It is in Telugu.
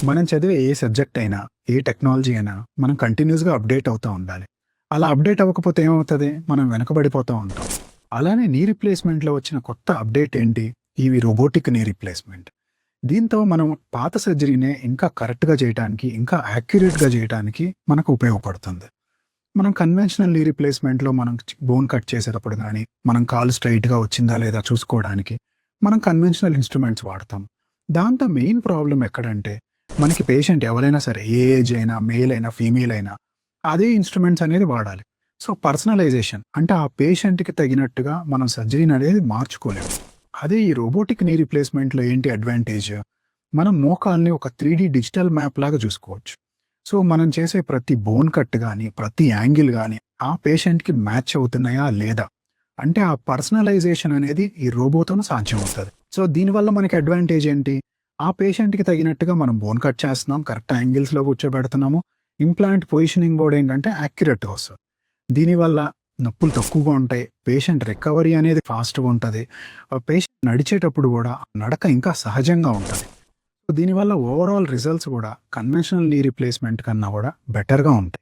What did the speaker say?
మనం చదివే ఏ సబ్జెక్ట్ అయినా, ఏ టెక్నాలజీ అయినా మనం కంటిన్యూస్‌గా అప్‌డేట్ అవుతా ఉండాలి. అలా అప్‌డేట్ అవ్వకపోతే ఏమవుతది? మనం వెనకబడిపోతా ఉంటాం. అలానే నీ రిప్లేస్‌మెంట్‌లో వచ్చిన కొత్త అప్‌డేట్ ఏంటి? ఇవి రోబోటిక్ నీ రిప్లేస్‌మెంట్. దీంతో మనం పాత సర్జరీనే ఇంకా కరెక్ట్‌గా చేయటానికి, ఇంకా యాక్యురేట్‌గా చేయటానికి మనకు ఉపయోగపడుతుంది. మనం కన్వెన్షనల్ నీ రిప్లేస్‌మెంట్‌లో మనం బోన్ కట్ చేసేటప్పుడు గానీ, మనం కాలు స్ట్రెయిట్‌గా వచ్చిందా లేదా చూసుకోవడానికి మనం కన్వెన్షనల్ ఇన్‌స్ట్రుమెంట్స్ వాడతాం. దాంతో మెయిన్ ప్రాబ్లమ్ ఎక్కడంటే, మనకి పేషెంట్ ఎవరైనా సరే ఏ ఏజ్ అయినా, మేల్ అయినా, ఫీమేల్ అయినా అదే ఇన్‌స్ట్రుమెంట్స్ అనేది వాడాలి. సో, పర్సనలైజేషన్ అంటే ఆ పేషెంట్‌కి తగినట్టుగా మనం సర్జరీననేది మార్చుకోలేము. అదే ఈ రోబోటిక్ నీ రిప్లేస్‌మెంట్‌లో ఏంటి అడ్వాంటేజ్? మనం మోకాల్ని ఒక 3 డిజిటల్ మ్యాప్ లాగా చూసుకోవచ్చు. సో, మనం చేసే ప్రతి బోన్ కట్ గాని, ప్రతి యాంగిల్ గాని, ఆ పేషెంట్‌కి మ్యాచ్ అవుతున్నాయా లేదా? అంటే ఆ పర్సనలైజేషన్ అనేది ఈ రోబోతోనే సాధ్యమవుతది. సో, దీనివల్ల మనకి అడ్వాంటేజ్ ఏంటి? ఆ పేషెంట్‌కి తగినట్టుగా మనం బోన్ కట్ చేస్తున్నాం. కరెక్ట్ యాంగిల్స్‌లో కూర్చోబెడుతున్నాము. ఇంప్లాంట్ పొజిషనింగ్ గూడా ఏంటంటే యాక్యురేట్‌గా వస్తది. దీనివల్ల నొప్పులు తక్కువగా ఉంటాయి. పేషెంట్ రికవరీ అనేది ఫాస్ట్‌గా ఉంటది. పేషెంట్ నడిచేటప్పుడు గూడా నడక ఇంకా సహజంగా ఉంటది. దీనివల్ల ఓవరాల్ రిజల్ట్స్ గూడా కన్వెన్షనల్ నీ రిప్లేస్‌మెంట్ కన్నా గూడా బెటర్‌గా ఉంటాయి.